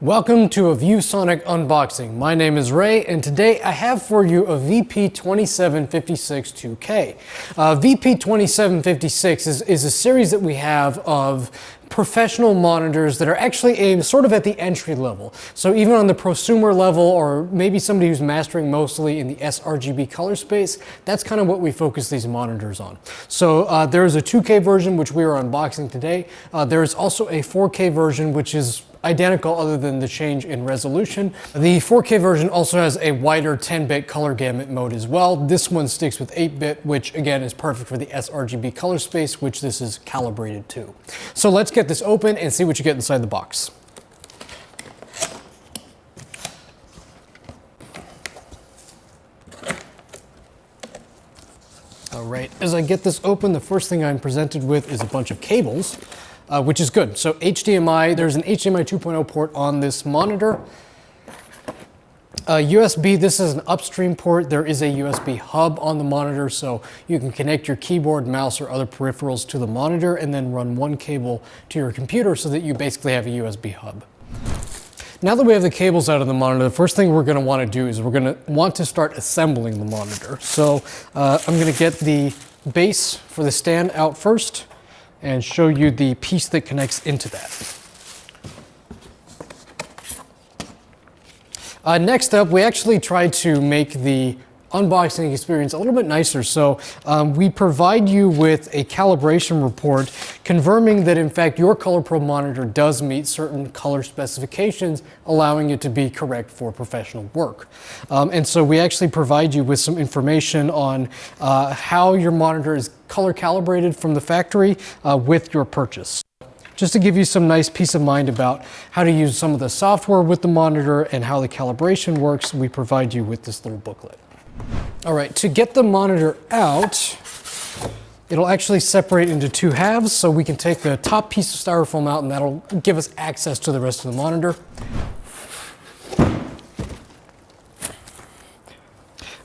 Welcome to a ViewSonic unboxing. My name is Ray, and today I have for you a VP2756 2K. VP2756 is a series that we have of professional monitors that are actually aimed sort of at the entry level. So even on the prosumer level, or maybe somebody who's mastering mostly in the sRGB color space, that's kind of what we focus these monitors on. So there is a 2K version, which we are unboxing today. There is also a 4K version, which is identical other than the change in resolution. The 4K version also has a wider 10-bit color gamut mode as well. This one sticks with 8-bit, which again is perfect for the sRGB color space, which this is calibrated to. So let's get this open and see what you get inside the box. All right, as I get this open, the first thing I'm presented with is a bunch of cables. Which is good. So HDMI, there's an HDMI 2.0 port on this monitor. USB, this is an upstream port. There is a USB hub on the monitor, so you can connect your keyboard, mouse, or other peripherals to the monitor and then run one cable to your computer so that you basically have a USB hub. Now that we have the cables out of the monitor, the first thing we're going to want to do is we're going to want to start assembling the monitor. So I'm going to get the base for the stand out first and show you the piece that connects into that. Next up, we actually tried to make the unboxing experience a little bit nicer. So we provide you with a calibration report confirming that in fact your ColorPro monitor does meet certain color specifications, allowing it to be correct for professional work. And so we actually provide you with some information on how your monitor is color calibrated from the factory with your purchase. Just to give you some nice peace of mind about how to use some of the software with the monitor and how the calibration works, we provide you with this little booklet. All right, to get the monitor out, it'll actually separate into two halves, so we can take the top piece of styrofoam out and that'll give us access to the rest of the monitor.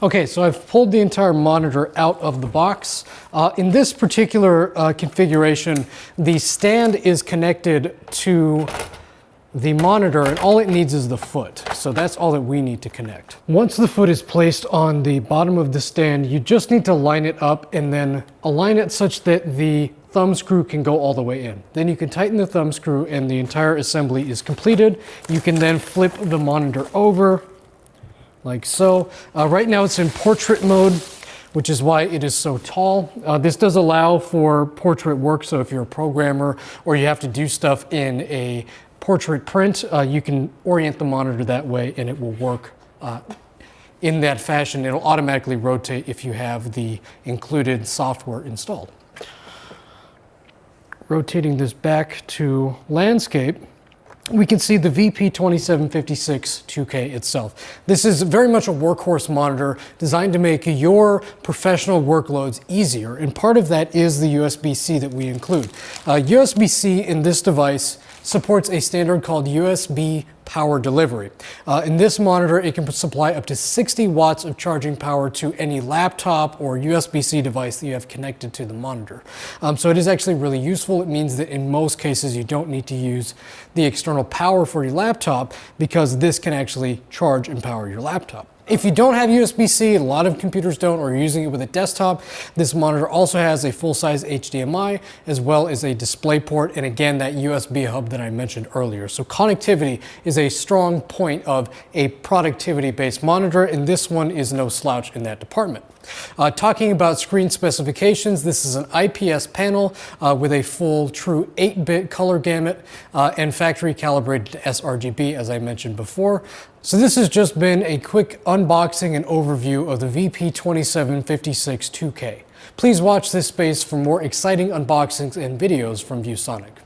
Okay, so I've pulled the entire monitor out of the box. In this particular configuration, the stand is connected to the monitor and all it needs is the foot. So that's all that we need to connect. Once the foot is placed on the bottom of the stand, you just need to line it up and then align it such that the thumb screw can go all the way in. Then you can tighten the thumb screw and the entire assembly is completed. You can then flip the monitor over like so. Right now it's in portrait mode, which is why it is so tall. This does allow for portrait work, so if you're a programmer or you have to do stuff in a portrait print, you can orient the monitor that way and it will work in that fashion. It'll automatically rotate if you have the included software installed. Rotating this back to landscape, we can see the VP2756 2K itself. This is very much a workhorse monitor designed to make your professional workloads easier, and part of that is the USB-C that we include. USB-C in this device supports a standard called USB power delivery. In this monitor, it can supply up to 60 watts of charging power to any laptop or USB-C device that you have connected to the monitor. So it is actually really useful. It means that in most cases, you don't need to use the external power for your laptop because this can actually charge and power your laptop. If you don't have USB-C, a lot of computers don't, or you're using it with a desktop, this monitor also has a full-size HDMI as well as a display port, and again, that USB hub that I mentioned earlier. So connectivity is a strong point of a productivity-based monitor, and this one is no slouch in that department. Talking about screen specifications, this is an IPS panel with a full true 8-bit color gamut and factory calibrated to sRGB, as I mentioned before. So this has just been a quick unboxing and overview of the VP2756 2K. Please watch this space for more exciting unboxings and videos from ViewSonic.